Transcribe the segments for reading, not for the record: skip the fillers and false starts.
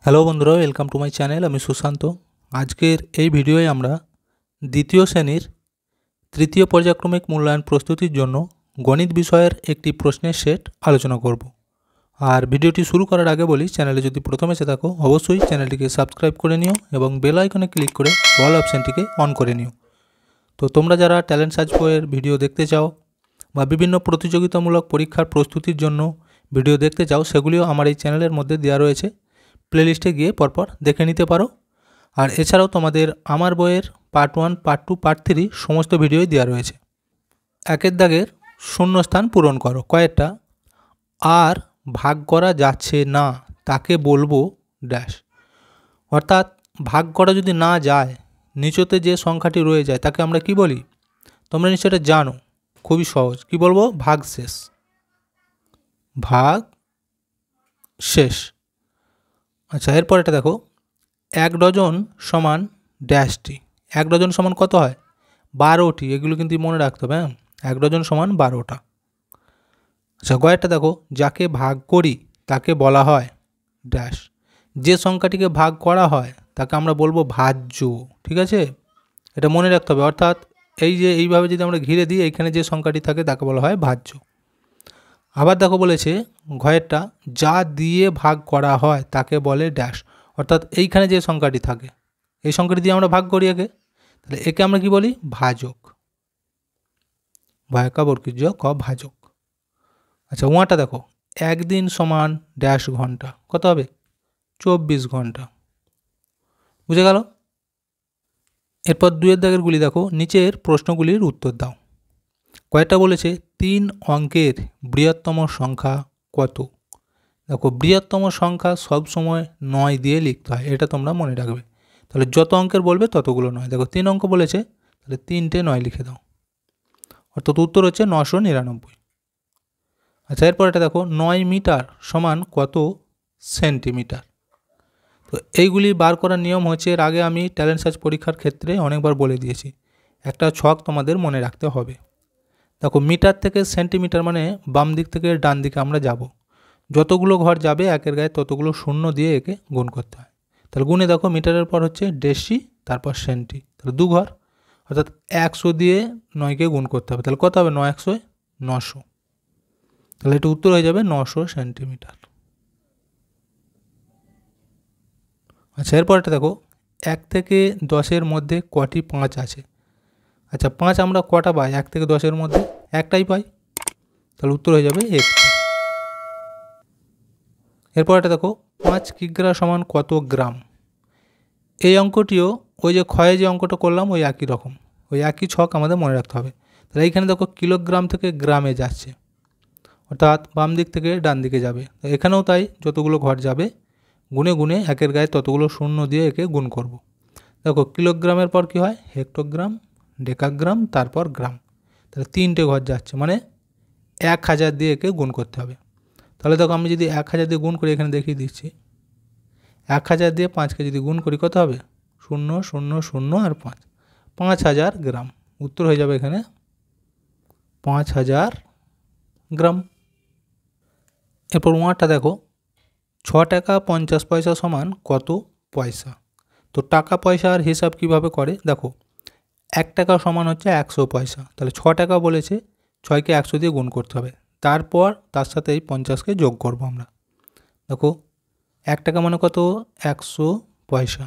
Hello বন্ধুরা, welcome to my channel. আমি সুশান্ত। আজকের এই ভিডিওয়ে আমরা দ্বিতীয় শ্রেণীর তৃতীয় পর্যায়ক্রমিক মূল্যায়ন প্রস্তুতির জন্য গণিত বিষয়ের একটি প্রশ্নের সেট আলোচনা করব। আর ভিডিওটি শুরু করার আগে বলি, চ্যানেলে যদি প্রথম এসে থাকো অবশ্যই চ্যানেলটিকে সাবস্ক্রাইব করে নিও এবং বেল আইকনে ক্লিক করে অল অপশানটিকে অন করে নিও। তো তোমরা যারা ট্যালেন্ট সার্চ বইয়ের ভিডিও দেখতে চাও বা বিভিন্ন প্রতিযোগিতামূলক পরীক্ষার প্রস্তুতির জন্য ভিডিও দেখতে চাও, সেগুলিও আমার এই চ্যানেলের মধ্যে দেওয়া রয়েছে। প্লেলিস্টে গিয়ে পরপর দেখে নিতে পারো। আর এছাড়াও তোমাদের আমার বইয়ের পার্ট 1, পার্ট 2, পার্ট 3 সমস্ত ভিডিওই দেওয়া রয়েছে। একের দাগের শূন্যস্থান পূরণ করো। কয়েকটা আর ভাগ করা যাচ্ছে না তাকে বলবো ড্যাশ। অর্থাৎ ভাগ করা যদি না যায়, নিচতে যে সংখ্যাটি রয়ে যায় তাকে আমরা কি বলি? তোমরা নিশ্চয়ই জানো, খুবই সহজ। কি বলবো? ভাগ শেষ। ভাগ শেষ। আচ্ছা, এরপর এটা দেখো, 1 ডজন সমান ড্যাশটি। 1 ডজন সমান কত হয়? 12টি। এগুলো কিন্তু মনে রাখতে হবে। 1 ডজন সমান 12টা। আচ্ছা, গয়েরটা দেখো, যাকে ভাগ করি তাকে বলা হয় ড্যাশ। যে সংখ্যাটিকে ভাগ করা হয় তাকে আমরা বলবো ভাজ্য। ঠিক আছে, এটা মনে রাখতে হবে। অর্থাৎ এই যে এইভাবে যদি আমরা ঘিরে দিই, এইখানে যে সংখ্যাটি থাকে তাকে বলা হয় ভাজ্য। আবার দেখো বলেছে ঘয়েরটা, যা দিয়ে ভাগ করা হয় তাকে বলে ড্যাশ। অর্থাৎ এইখানে যে সংখ্যাটি থাকে, এই সংখ্যাটি দিয়ে আমরা ভাগ করি একে, তাহলে একে আমরা কি বলি? ভাজক। ভায়কা বর্গীয় ক ভাজক। আচ্ছা, ওয়াটা দেখো, একদিন সমান ড্যাশ ঘন্টা। কত হবে? 24 ঘন্টা। বুঝে গেল? এরপর 2 দাগের গুলি দেখো, নিচের প্রশ্নগুলির উত্তর দাও। কয়েকটা বলেছে 3 অঙ্কের বৃহত্তম সংখ্যা কত? দেখো, বৃহত্তম সংখ্যা সবসময় 9 দিয়ে লিখতে হয়, এটা তোমরা মনে রাখবে। তাহলে যত অঙ্কের বলবে ততগুলো 9। দেখো 3 অঙ্ক বলেছে, তাহলে 3টে 9 লিখে দাও। অর্থাৎ উত্তর হচ্ছে 999। আচ্ছা, এরপর এটা দেখো, 9 মিটার সমান কত সেন্টিমিটার? তো এইগুলি বার করার নিয়ম হচ্ছে, এর আগে আমি ট্যালেন্ট সার্চ পরীক্ষার ক্ষেত্রে অনেকবার বলে দিয়েছি। একটা ছক তোমাদের মনে রাখতে হবে। দেখো, মিটার থেকে সেন্টিমিটার মানে বাম দিক থেকে ডান দিকে আমরা যাব। যতগুলো ঘর যাবে একের গায়ে ততগুলো শূন্য দিয়ে একে গুণ করতে হয়। তাহলে গুণে দেখো, মিটারের পর হচ্ছে ডেসি, তারপর সেন্টি, তাহলে 2 ঘর। অর্থাৎ 100 দিয়ে 9কে গুণ করতে হবে। তাহলে কত হবে? 9 100 900। তাহলে এটা উত্তর হয়ে যাবে 900 সেন্টিমিটার। আচ্ছা, এরপর এটা দেখো, 1 থেকে 10-এর মধ্যে কটি 5 আছে? আচ্ছা, 5 আমরা কটা পাই 1 থেকে 10-এর মধ্যে? একটাই পাই। তাহলে উত্তর হয়ে যাবে 1। এরপর এটা দেখো, 5 কিগ্রা সমান কত গ্রাম? এই অঙ্কটিও ওই যে ক্ষয়ে যে অঙ্কটা করলাম ওই একই রকম, ওই একই ছক আমাদের মনে রাখতে হবে। তাহলে এইখানে দেখো কিলোগ্রাম থেকে গ্রামে যাচ্ছে, অর্থাৎ বাম দিক থেকে ডান দিকে যাবে। এখানেও তাই, যতগুলো ঘর যাবে গুনে গুনে একের গায়ে ততগুলো শূন্য দিয়ে একে গুণ করব। দেখো, কিলোগ্রামের পর কি হয়? হেক্টোগ্রাম, ডেকাগ্রাম, তারপর গ্রাম। তাহলে 3টে ঘর যাচ্ছে, মানে 1000 দিয়ে একে গুণ করতে হবে। তাহলে দেখো, আমি যদি 1000 দিয়ে গুণ করি, এখানে দেখিয়ে দিচ্ছি, 1000 দিয়ে 5কে যদি গুণ করি কত হবে? 0 0 0 আর 5, 5000 গ্রাম। উত্তর হয়ে যাবে এখানে 5000 গ্রাম। এরপর ওয়াটা দেখো, 6 টাকা 50 পয়সা সমান কত পয়সা? তো টাকা পয়সার হিসাব কিভাবে করে? দেখো, 1 টাকা সমান হচ্ছে 100 পয়সা। তাহলে 6 টাকা বলেছে, 6কে 100 দিয়ে গুণ করতে হবে, তারপর তার সাথে এই 50কে যোগ করব আমরা। দেখো, 1 টাকা মানে কত? 100 পয়সা।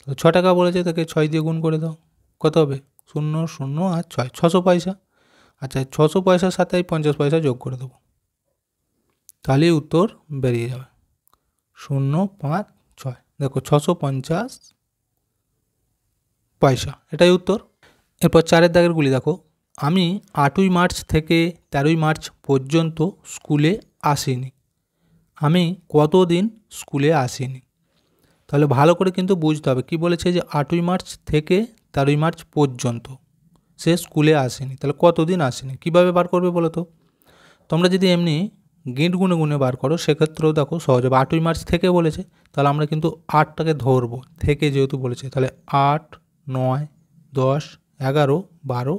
তো 6 টাকা বলেছে, তাকে 6 দিয়ে গুণ করে দাও। কত হবে? 0 0 আর 6, 600 পয়সা। আচ্ছা, 600 পয়সার সাথে এই 50 পয়সা যোগ করে দেবো, তাহলেই উত্তর বেরিয়ে যাবে 0 5 6। দেখো, 650 পয়সা, এটাই উত্তর। এরপর 4 দাগের গুলি দেখো, আমি 8ই মার্চ থেকে 13ই মার্চ পর্যন্ত স্কুলে আসিনি। আমি কতদিন স্কুলে আসিনি? তাহলে ভালো করে কিন্তু বুঝতে হবে। কি বলেছে? যে 8ই মার্চ থেকে 13ই মার্চ পর্যন্ত সে স্কুলে আসেনি। তাহলে কতদিন আসেনি? কিভাবে বার করবে বলো তো? তোমরা যদি এমনি গিঁট গুনে গুনে বার করো, সেক্ষেত্রেও দেখো সহজ হবে। 8ই মার্চ থেকে বলেছে, তাহলে আমরা কিন্তু 8টাকে ধরবো, থেকে যেহেতু বলেছে, তাহলে 8 9 10 11 12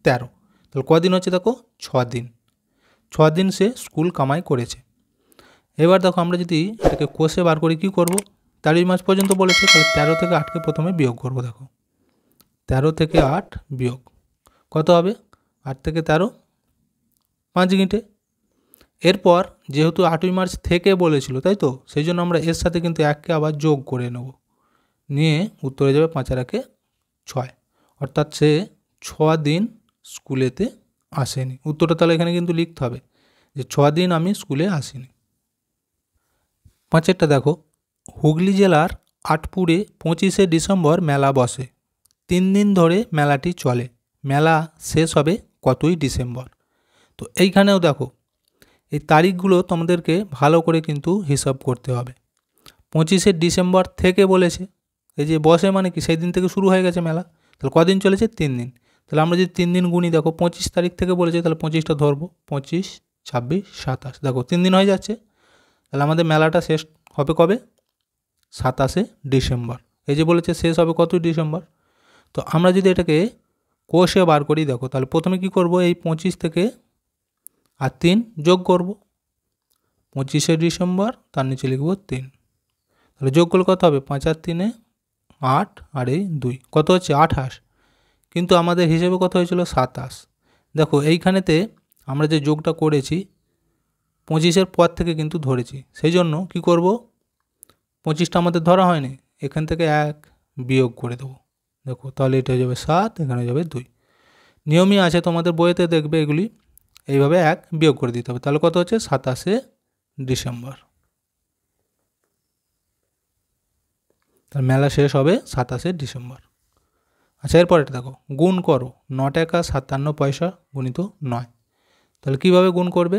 13। তাহলে কদিন হচ্ছে? দেখো 6 দিন। 6 দিন সে স্কুল কামাই করেছে। এবার দেখো আমরা যদি এটাকে কষে বার করি কী করবো, 23 মাস পর্যন্ত বলেছে, তাহলে 13 থেকে 8কে প্রথমে বিয়োগ করবো। দেখো 13 থেকে 8 বিয়োগ কত হবে, 8 থেকে 13 5 গিঁটে। এরপর যেহেতু 8ই মার্চ থেকে বলেছিল তাই তো, সেই জন্য আমরা এর সাথে কিন্তু 1কে আবার যোগ করে নেব, নিয়ে উত্তরে যাবে 5 আর 1 6, অর্থাৎ সে 6 দিন স্কুলেতে আসেনি। উত্তরটা তাহলে এখানে কিন্তু লিখতে হবে যে 6 দিন আমি স্কুলে আসিনি। 5এরটা দেখো, হুগলি জেলার আটপুরে 25শে ডিসেম্বর মেলা বসে, 3 দিন ধরে মেলাটি চলে, মেলা শেষ হবে কতই ডিসেম্বর। তো এইখানেও দেখো এই তারিখগুলো তোমাদেরকে ভালো করে কিন্তু হিসাব করতে হবে। 25শে ডিসেম্বর থেকে বলেছে, এই যে বসে মানে কি সেই দিন থেকে শুরু হয়ে গেছে মেলা, তাহলে কদিন চলেছে 3 দিন। তাহলে আমরা যদি 3 দিন গুনি, দেখো 25 তারিখ থেকে বলেছে, তাহলে 25টা ধরবো, 25, 26, 27, দেখো 3 দিন হয়ে যাচ্ছে। তাহলে আমাদের মেলাটা শেষ হবে কবে, 27শে ডিসেম্বর। এই যে বলেছে শেষ হবে কতই ডিসেম্বর। তো আমরা যদি এটাকে কোষে বার করি, দেখো তাহলে প্রথমে কি করব, এই 25 থেকে আর 3 যোগ করব, 25শে ডিসেম্বর, তার নিচে লিখব 3, তাহলে যোগ করলে কত হবে, 5 আর 3 8 আর এই 2 কত হচ্ছে 28, কিন্তু আমাদের হিসেবে কত হয়েছিল 27। দেখো এইখানেতে আমরা যে যোগটা করেছি 25-এর পর থেকে কিন্তু ধরেছি, সেই জন্য কি করব, 25টা আমাদের ধরা হয়নি, এখান থেকে 1 বিয়োগ করে দেবো। দেখো তাহলে এটা যাবে 7, এখানে যাবে 2। নিয়মই আছে তোমাদের বইয়েতে দেখবে এগুলি, এইভাবে 1 বিয়োগ করে দিতে হবে। তাহলে কত হচ্ছে 27শে ডিসেম্বর। তার মেলা শেষ হবে 27শে ডিসেম্বর। আচ্ছা এরপর এটা দেখো, গুণ করো 9 টাকা 57 পয়সা গুণিত 9। তাহলে কীভাবে গুণ করবে,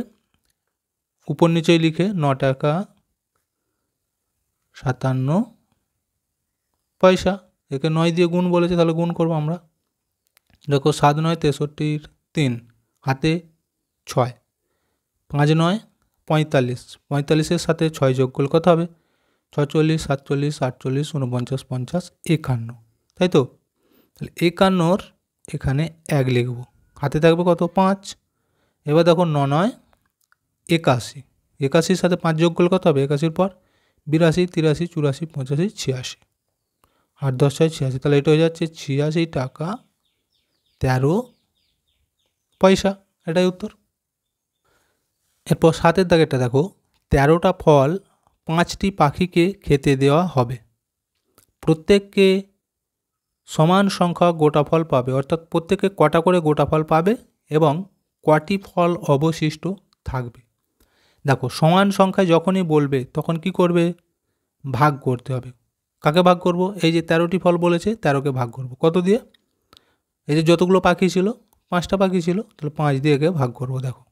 উপর নিচেই লিখে 9 টাকা 57 পয়সা, একে 9 দিয়ে গুণ বলেছে, তাহলে গুণ করবো আমরা। দেখো 7 9 63, 3 হাতে 6, 5 9 45, 45-এর সাথে 6 যোগ করলে কত হবে, 46 47 48 49 50 51, তাই তো। তাহলে 51-র এখানে 1 লিখব, হাতে থাকবে কত 5। এবার দেখো 9 9 81, 81-র সাথে 5 যোগ করলে কত হবে, 81-র পর 82 83 84 85 86, 8 10 6 86, তাহলে এটা হয়ে যাচ্ছে 86 টাকা 13 পয়সা, এটাই উত্তর। এরপর 7-এর দাগেরটা দেখো, 13টা ফল 5টি পাখিকে খেতে দেওয়া হবে, প্রত্যেককে সমান সংখ্যক গোটা ফল পাবে, অর্থাৎ প্রত্যেকে কটা করে গোটা ফল পাবে এবং কটি ফল অবশিষ্ট থাকবে। দেখো সমান সংখ্যায় যখনই বলবে তখন কি করবে, ভাগ করতে হবে। কাকে ভাগ করব, এই যে 13টি ফল বলেছে 13কে ভাগ করব কত দিয়ে, এই যে যতগুলো পাখি ছিল 5টা পাখি ছিল, তাহলে 5 দিয়ে একে ভাগ করব। দেখো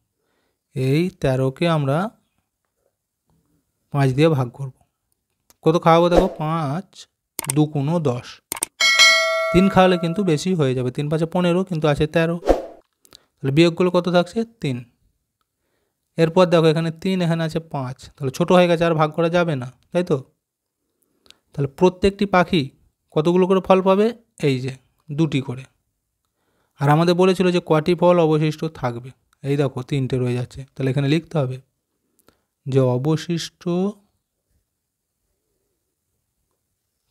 এই 13কে আমরা 5 দিয়ে ভাগ করব, কত খাওয়াবো, দেখো 5 2 10, 3 খাওয়ালে কিন্তু বেশি হয়ে যাবে, 3 5 15, কিন্তু আছে 13, তাহলে বিয়োগগুলো কত থাকছে 3। এরপর দেখো এখানে 3, এখানে আছে 5, তাহলে ছোটো হয়ে গেছে আর ভাগ করা যাবে না, তাই তো। তাহলে প্রত্যেকটি পাখি কতগুলো করে ফল পাবে, এই যে 2টি করে, আর আমাদের বলেছিল যে কটি ফল অবশিষ্ট থাকবে, এই দেখো 3টে রয়ে যাচ্ছে, তাহলে এখানে লিখতে হবে যে অবশিষ্ট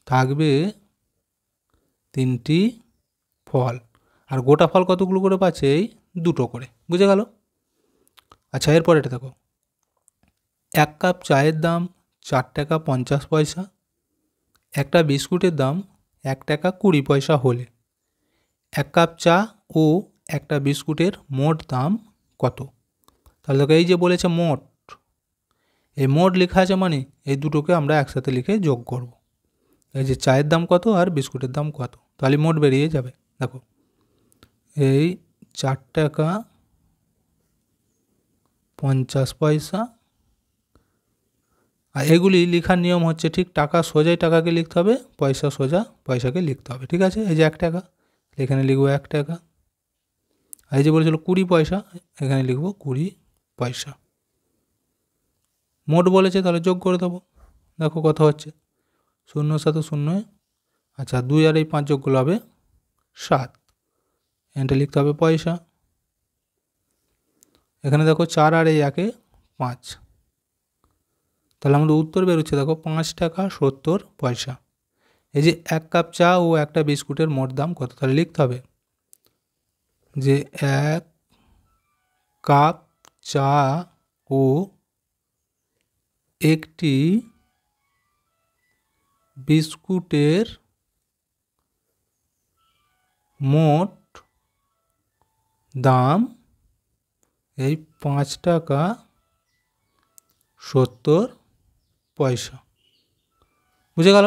থাকবে 3টি ফল, আর গোটা ফল কতগুলো করে পাচ্ছে, এই 2টো করে, বুঝে গেল। আচ্ছা এরপর এটা দেখো, 1 কাপ চায়ের দাম 4 টাকা 50 পয়সা, একটা বিস্কুটের দাম 1 টাকা 20 পয়সা হলে 1 কাপ চা ও একটা বিস্কুটের মোট দাম কত। তাহলে দেখো এই যে বলেছে মোট, এই মোট লেখা আছে মানে এই দুটোকে আমরা একসাথে লিখে যোগ করব, এই যে চায়ের দাম কত আর বিস্কুটের দাম কত, তাহলে মোট বেরিয়ে যাবে। দেখো এই 4 টাকা 50 পয়সা, আর এগুলি লেখার নিয়ম হচ্ছে ঠিক টাকা সোজাই টাকাকে লিখতে হবে, পয়সা সোজা পয়সাকে লিখতে হবে, ঠিক আছে। এই যে 1 টাকা, এখানে লিখবো 1 টাকা, আর এই যে বলেছিল 20 পয়সা, এখানে লিখবো 20 পয়সা। মোট বলেছে তাহলে যোগ করে দেবো, দেখো কত হচ্ছে 0 সাথে 0, আচ্ছা 2 আর এই 5 যোগ করলে হবে 7, এটা লিখতে হবে পয়সা। এখানে দেখো 4 আর এই 1-এ 5, তাহলে আমাদের উত্তর বেরোচ্ছে দেখো 5 টাকা 70 পয়সা। এই যে 1 কাপ চা ও একটা বিস্কুটের মোট দাম কত, তাহলে লিখতে হবে যে 1 কাপ চা ও একটি বিস্কুটের মোট দাম এই 5 টাকা 70 পয়সা। বুঝে গেল?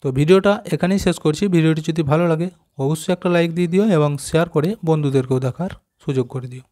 তো ভিডিওটা এখানেই শেষ করছি। ভিডিওটি যদি ভালো লাগে অবশ্যই একটা লাইক দিয়ে দিও এবং শেয়ার করে বন্ধুদেরকেও দেখার সুযোগ করে দিও।